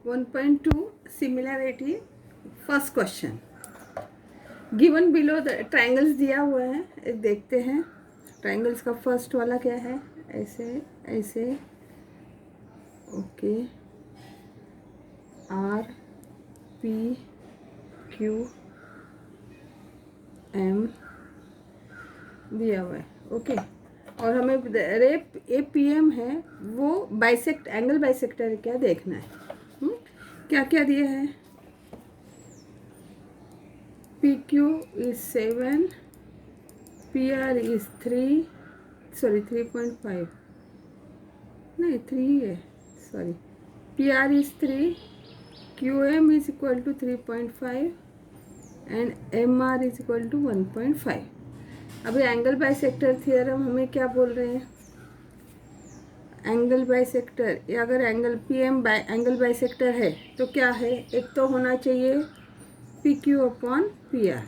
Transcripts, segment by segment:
1.2 Similarity. First question given below the triangles दिया हुआ है, एक देखते हैं। ट्राइंगल्स का फर्स्ट वाला क्या है, ऐसे ऐसे, okay, R P Q M दिया हुआ है, ओके। और हमें रेप ए पी एम है, वो बाइसेक्ट एंगल बाइसेक्टर क्या देखना है। क्या क्या दिया है, P Q is 7, P R is 3, sorry 3.5, नहीं 3 ही है, sorry, P R is 3, Q M is equal to 3.5 and M R is equal to 1.5। अभी एंगल बाइसेक्टर थियरम हमें क्या बोल रहे हैं, एंगल बाइसेक्टर, या अगर angle P M angle bisector है तो क्या है, एक तो होना चाहिए P Q upon P R,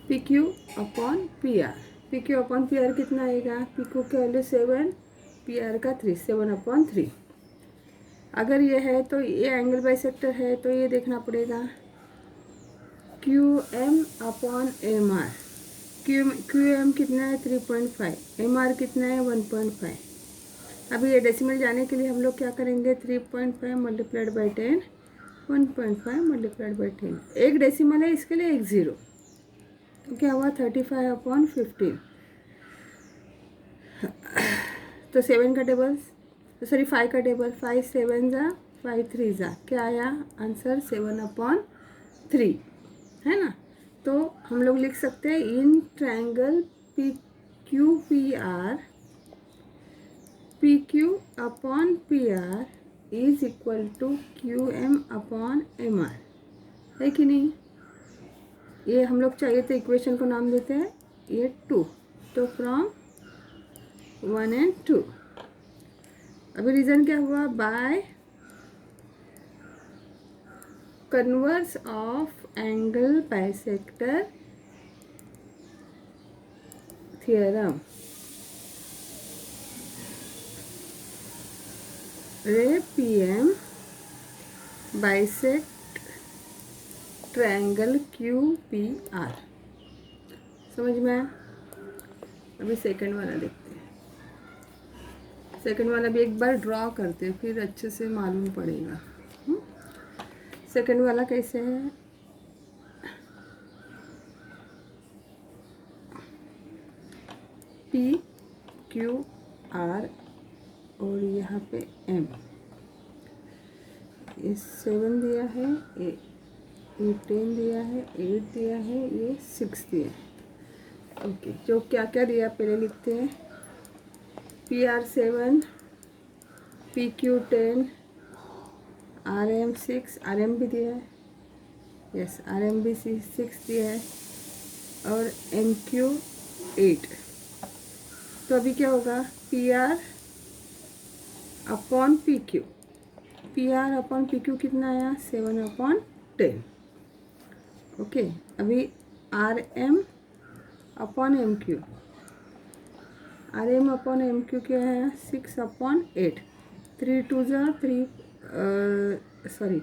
P Q upon P R, P Q upon P R कितना आएगा, पी क्यू का वैल्यू 7, पी आर का 3, 7/3। अगर ये है तो ये एंगल बाइसेक्टर है, तो ये देखना पड़ेगा Q M upon M R, Q M कितना है 3.5, एम आर कितना है 1.5। अभी ये डेसिमल जाने के लिए हम लोग क्या करेंगे, 3.5 मल्टीप्लाइड बाई 10, 1.5 मल्टीप्लाइड बाई 10, एक डेसिमल है इसके लिए एक ज़ीरो, तो क्या हुआ 35/15। तो 7 का टेबल, सॉरी 5 का टेबल, 5 7 जा 5 3 जा, क्या आया आंसर 7/3, है ना। तो हम लोग लिख सकते हैं in triangle P Q P R, P Q upon P R is equal to Q M upon M R, है कि नहीं। ये हम लोग चाहिए तो इक्वेशन को नाम देते हैं ये 2, तो फ्रॉम 1 and 2। अभी रीजन क्या हुआ, by converse of angle bisector theorem, ray P M bisect triangle Q P R, समझ में आया। अभी सेकंड वाला देखते हैं, सेकंड वाला भी एक बार ड्रॉ करते हैं फिर अच्छे से मालूम पड़ेगा। सेकंड वाला कैसे है, पी क्यू आर और यहाँ पे एम, ये 7 दिया है, ये 10 दिया है, 8 दिया है, ये 6 दिया है, ओके। जो क्या क्या दिया पहले लिखते हैं, P R 7, P Q 10, R M 6, R M भी दिया है, यस आर एम भी 6 दिया है, और एम क्यू 8। तो अभी क्या होगा, P R upon P Q, P R upon P Q कितना आया 7/10, ओके। अभी R M upon M Q, R M upon M Q क्या है 6/8, 3 2 जा 3, सॉरी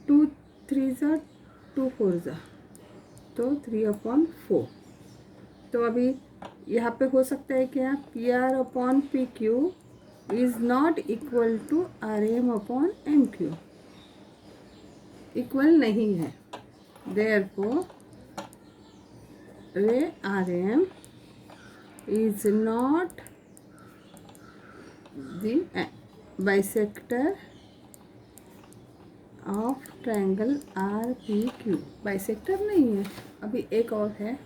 2 3 जा 2 4 जा, तो 3/4। तो अभी यहाँ पे हो सकता है क्या, P R upon P Q is not equal to R M upon M Q, equal नहीं है, therefore ray R M is not the bisector of triangle R P Q, bisector नहीं है। अभी एक और है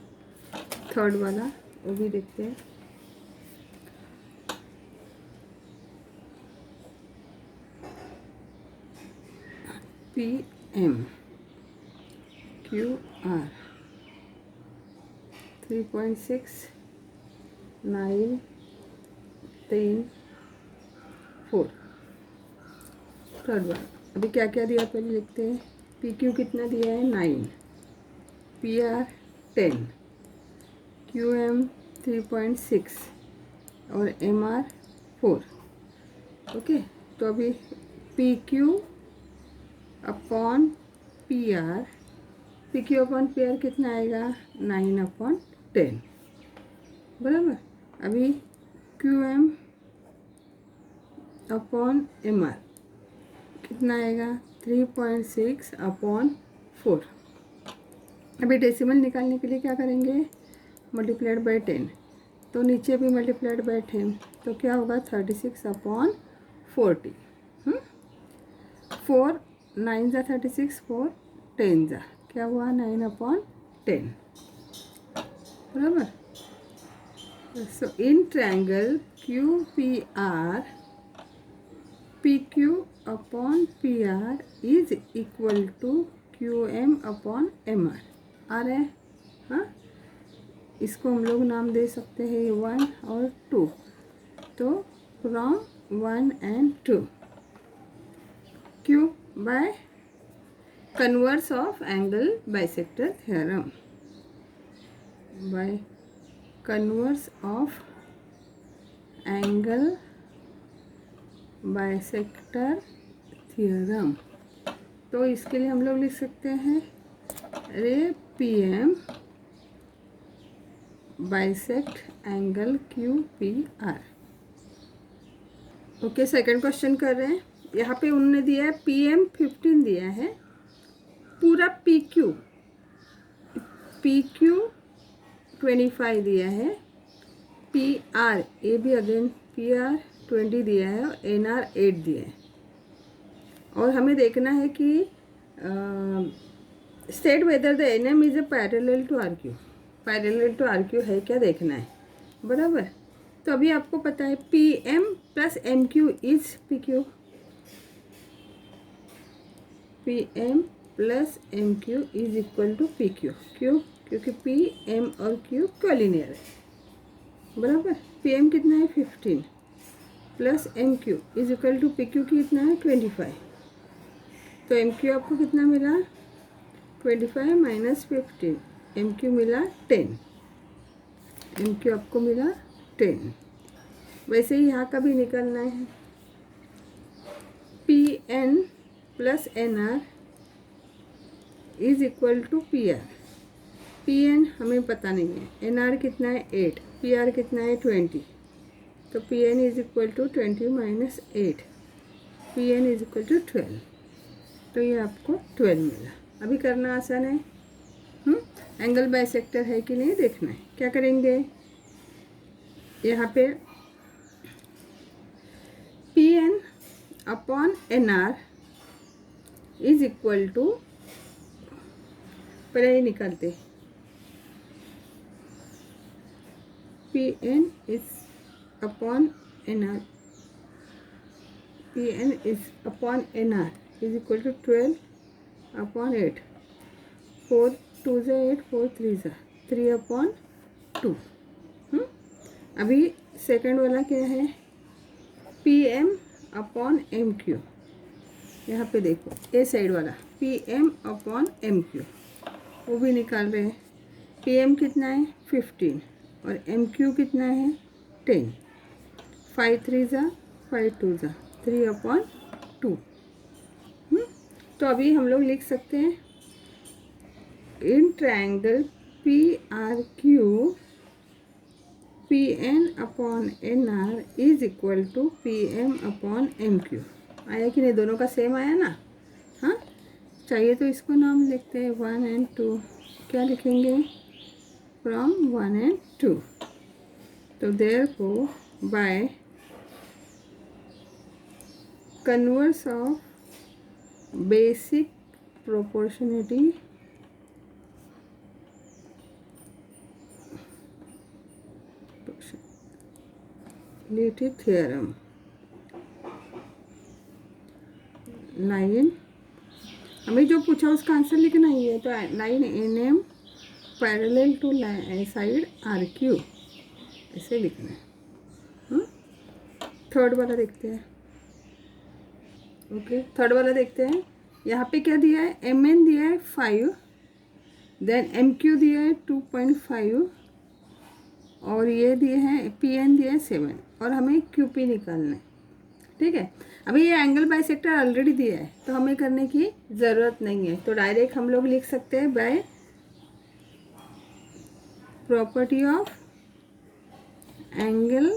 थर्ड वाला, वो भी देखते हैं। P M Q R 3.6 9 3 4, third वाला। अभी क्या क्या दिया पहले लिखते हैं, पी क्यू कितना दिया है 9, पी आर 10, क्यू एम 3.6 और एम आर 4, ओके। तो अभी P Q upon P R, P Q upon P R कितना आएगा 9/10 बराबर। अभी Q M upon M R कितना आएगा 3.6/4। अभी डेसिमल निकालने के लिए क्या करेंगे, मल्टीप्लाइड बाई 10, तो नीचे भी मल्टीप्लाइड बाई 10, तो क्या होगा 36/40। 4 9 जा 36, 4 10 जा क्या हुआ 9/10 बराबर। So in triangle Q P R, P Q upon P R is equal to Q M upon M R आ रहा है। हाँ, इसको हम लोग नाम दे सकते हैं 1 और 2, तो फ्रॉम 1 and 2 क्यों, by converse of angle bisector theorem, by converse of angle bisector theorem. तो इसके लिए हम लोग लिख सकते हैं ray P M bisect angle Q P R. Okay, second question कर रहे हैं। यहाँ पे उन्होंने दिया है पी एम 15 दिया है, पूरा पी क्यू 25 दिया है, पी आर ये भी अगेन पी आर 20 दिया है और एन आर 8 दिया है। और हमें देखना है कि state whether the N M is a parallel to R Q, parallel to R Q है क्या देखना है बराबर। तो अभी आपको पता है P M plus M Q is P Q, P M plus M Q is equal to P Q. क्यों, क्योंकि पी एम और क्यू कोलिनियर है बराबर। पी एम कितना है 15 plus M Q is equal to P Q कितना है 25। तो एम क्यू आपको कितना मिला 25 माइनस 15, एम क्यू मिला 10, एम क्यू आपको मिला 10। वैसे ही यहाँ का भी निकलना है, P N plus N R is equal to P R. P N हमें पता नहीं है, एन आर कितना है 8, पी आर कितना है 20, तो P N is equal to 20 minus 8, P N is equal to 12। तो ये आपको 12 मिला। अभी करना आसान है, एंगल बाइसेक्टर है कि नहीं देखना है। क्या करेंगे, यहाँ पे P N upon N R is equal to, पहले ही निकालते, P N is upon N R, P N is upon N R is equal to 12/8, 4 2 जा 8, 4 3 जा 3/2। अभी सेकंड वाला क्या है, P M upon M Q. यहाँ पे देखो ए साइड वाला P M upon M Q वो भी निकाल रहे हैं। पी एम कितना है 15 और एम क्यू कितना है 10, 5 3 जा 5 2 जा 3/2। तो अभी हम लोग लिख सकते हैं in triangle P R Q P N upon N R is equal to P M upon M Q. आया कि नहीं, दोनों का सेम आया ना। हाँ, चाहिए तो इसको नाम लिखते हैं 1 and 2। क्या लिखेंगे, फ्रॉम 1 and 2। तो therefore by converse of basic proportionality theorem, line हमें जो पूछा उसका आंसर लिखना ही है। तो line N M parallel to side R Q ऐसे लिखना है। थर्ड वाला देखते हैं। ओके, थर्ड वाला देखते हैं। यहाँ पे क्या दिया है, एम एन दिया है 5, देन एम क्यू दिया है 2.5 और ये दिए हैं पी एन दिया है 7 और हमें क्यू पी निकालना है। ठीक ठीक है। अभी ये एंगल बाइसेक्टर ऑलरेडी दिया है तो हमें करने की ज़रूरत नहीं है, तो डायरेक्ट हम लोग लिख सकते हैं by property of angle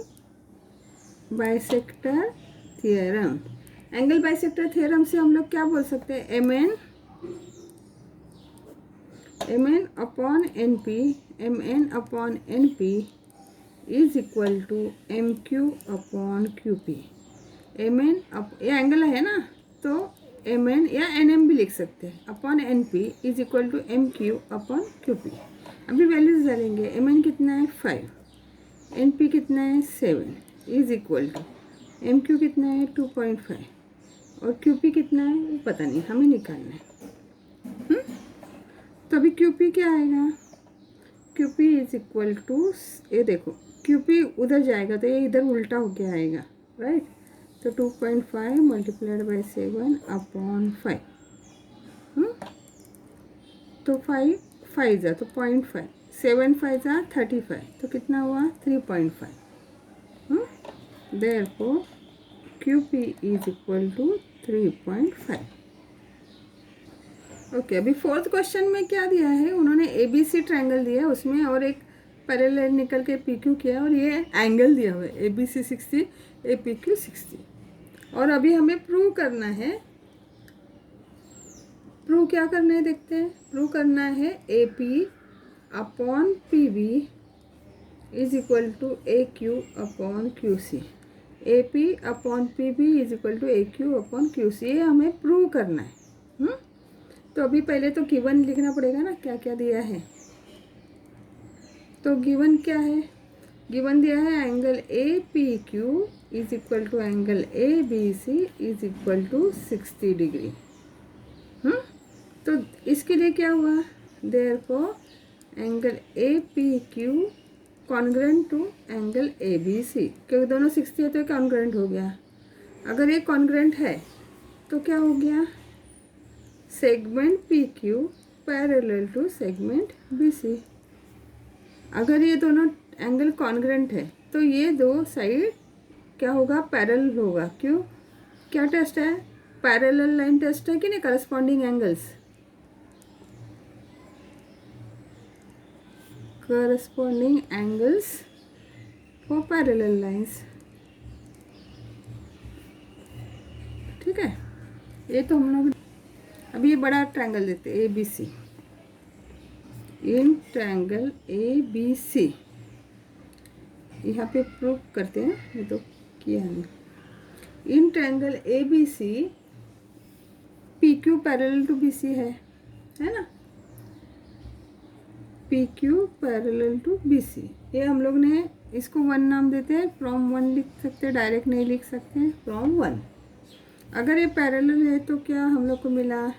bisector theorem. Angle bisector theorem से हम लोग क्या बोल सकते हैं, M N upon N P, M N upon N P is equal to M Q upon Q P. M N ये एंगल है ना, तो एम एन या एन एम भी लिख सकते हैं, upon N P is equal to M Q upon Q P. अभी वैल्यूज डालेंगे, एम एन कितना है 5, एन पी कितना है 7 is equal to M Q कितना है 2.5 और क्यू पी कितना है वो पता नहीं, हमें निकालना है। तो अभी क्यू पी क्या आएगा, Q P is equal to, ये देखो क्यू पी उधर जाएगा तो ये इधर उल्टा होके आएगा, राइट। तो 2.5 मल्टीप्लाइड बाई 7 अपॉन 5, तो 5 जा तो 0.5, 7 5 जा 35, तो कितना हुआ 3.5। Therefore Q P is equal to 3.5। Okay, अभी फोर्थ क्वेश्चन में क्या दिया है, उन्होंने ए बी सी ट्रायंगल दिया है उसमें और एक पैरेलल निकल के पी क्यू किया और ये एंगल दिया हुआ है A B C 60, A P Q 60। और अभी हमें प्रूव करना है, प्रूव क्या करना है देखते हैं। प्रूव करना है A P upon P B is equal to A Q upon Q C, A P upon P B is equal to A Q upon Q C, ये हमें प्रूव करना है। तो अभी पहले तो गिवन लिखना पड़ेगा ना, क्या क्या दिया है। तो गिवन क्या है, गिवन दिया है angle A P Q is equal to angle A B C is equal to 60 degree. तो इसके लिए क्या हुआ, therefore angle A P Q congruent to angle A B C, क्योंकि दोनों 60 है तो कॉन्ग्रेंट हो गया। अगर ये कॉन्ग्रेंट है तो क्या हो गया, segment P Q parallel to segment B C. अगर ये दोनों एंगल कॉन्ग्रेंट है तो ये दो साइड क्या होगा, पैरेलल होगा। क्यों, क्या टेस्ट है, पैरेलल लाइन टेस्ट है कि नहीं, corresponding angles, corresponding angles for parallel lines. ठीक है, ये तो हम लोग अभी ये बड़ा ट्रायंगल देते हैं A B C, in triangle A B C यहाँ पे प्रूव करते हैं, ये तो किया है। In triangle A B C P Q parallel to B C है ना, P Q parallel to B C. ये हम लोग ने इसको 1 नाम देते हैं, फ्रॉम 1 लिख सकते हैं, डायरेक्ट नहीं लिख सकते हैं, फ्रॉम 1। अगर ये पैरेलल है तो क्या हम लोग को मिला,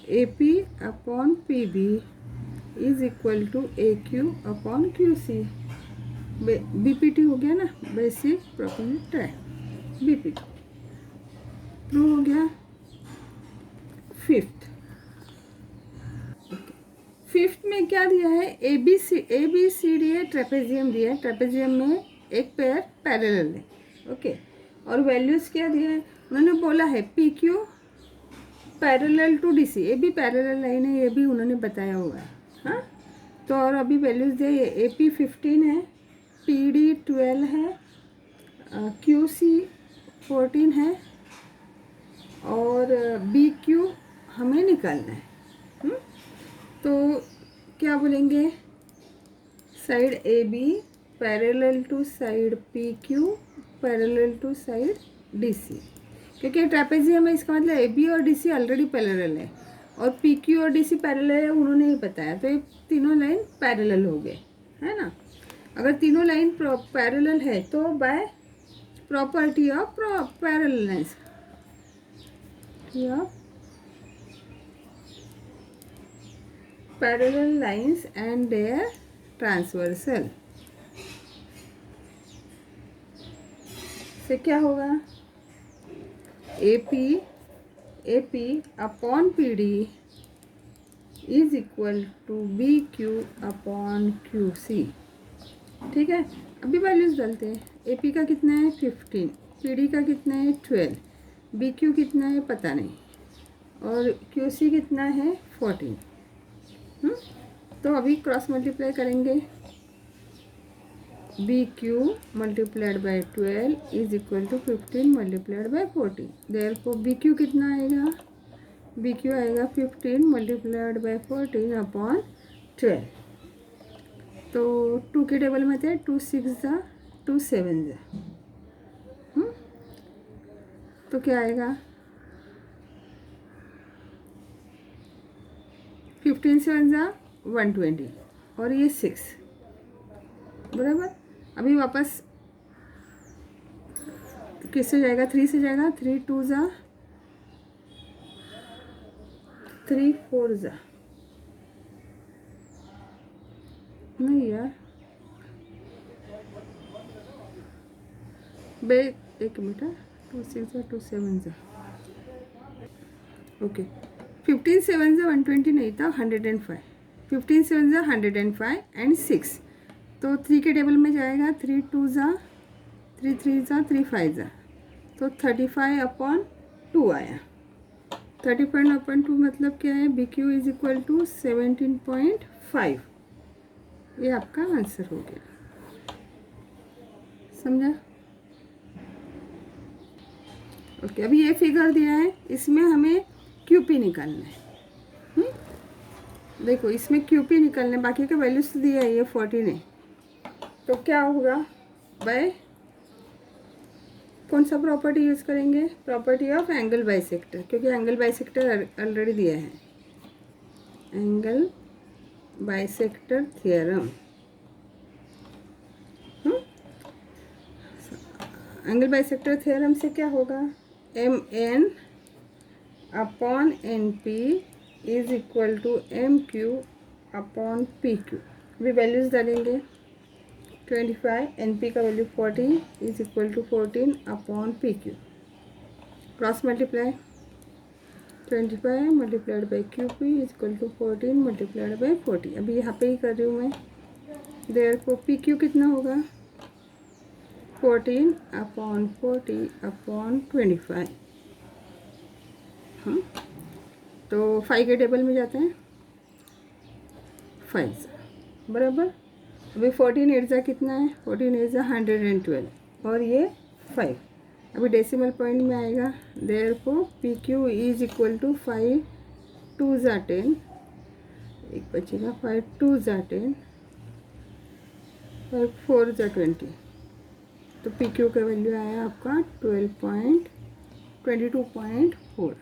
A P upon P B is equal to A Q upon Q C. B P T हो गया ना, basic property triangle, B P T prove हो गया। फिफ्थ में क्या दिया है, ए बी सी डी है, ट्रेपेजियम दिया है, ट्रेपेजियम में एक पेयर पैरेलल है। ओके, और वैल्यूज़ क्या दिया है, उन्होंने बोला है P Q parallel to D C, ये भी पैरेलल लाइन है, ये भी उन्होंने बताया हुआ है। हाँ, तो और अभी वैल्यूज़ दिए, ए पी 15 है, पी डी 12 है, क्यू सी 14 है और बी क्यू हमें निकालना है। तो क्या बोलेंगे, side A B parallel to side P Q parallel to side D C, क्योंकि ट्रेपेजियम है इसका मतलब ए बी और डी सी ऑलरेडी पैरेलल है और पी क्यू और डी सी पैरेलल है, उन्होंने ही बताया, तो ये तीनों लाइन पैरेलल हो गए, है ना। अगर तीनों लाइन पैरेलल है तो by property of parallelness, parallel lines and their transversal से क्या होगा, A P upon P D is equal to B Q upon Q C. ठीक है, अभी वैल्यूज डालते हैं, ए पी का कितना है 15, पी डी का कितना है 12, बी क्यू कितना है पता नहीं, और क्यू सी कितना है 14। तो अभी क्रॉस मल्टीप्लाई करेंगे, B Q multiplied by 12 is equal to 15 multiplied by 14। Therefore B Q कितना आएगा, बी क्यू आएगा 15 मल्टीप्लाइड बाई 14 अपॉन 12। तो 2 के टेबल में थे 2 6 जा 2 7 जा, तो क्या आएगा 15 7 जा 120 और ये 6 बराबर। अभी वापस किससे जाएगा, 3 से जाएगा, 3 2 जा 3 4 जा, नहीं यार बे एक मिनट, 2 6 जा 2 7 जा, ओके 15 7 जा 120 नहीं था 105, 15 7 जा 105 एंड 6, तो 3 के टेबल में जाएगा, 3 2 जा 3 3 जा 3 5 जा, तो 35 अपॉन 2 आया। 35 अपॉन 2 मतलब क्या है, B Q is equal to 17.5। ये आपका आंसर हो गया, समझा? ओके अभी ये फिगर दिया है, इसमें हमें क्यूपी निकालना है। देखो इसमें क्यूपी निकालना है, बाकी का वैल्यूज तो दिया है, ये 14 है, तो क्या होगा बाय कौन सा प्रॉपर्टी यूज़ करेंगे, प्रॉपर्टी ऑफ एंगल बाइसेक्टर, क्योंकि एंगल बाइसेक्टर ऑलरेडी दिया है, angle bisector theorem. Angle bisector theorem से क्या होगा, M N upon N P is equal to M Q upon P Q. अभी वैल्यूज़ डालेंगे, 25 एन पी का value 40 is equal to 14 upon P Q, cross multiply 25 multiplied by Q P is equal to 14 multiplied by 40। अभी यहाँ पे ही कर रही हूँ मैं, देयरफॉर पी क्यू कितना होगा 14 अपॉन 40 अपॉन 25। तो 5 के टेबल में जाते हैं, 5 बराबर। अभी 14 8 जा कितना है, 14 8 जा 112 और ये 5। अभी डेसिमल पॉइंट में आएगा, therefore P Q is equal to 5 2 जा 10, एक बचेगा 5 2 जा 10 और 4 जा 20, तो पी क्यू का वैल्यू आया आपका 22.4।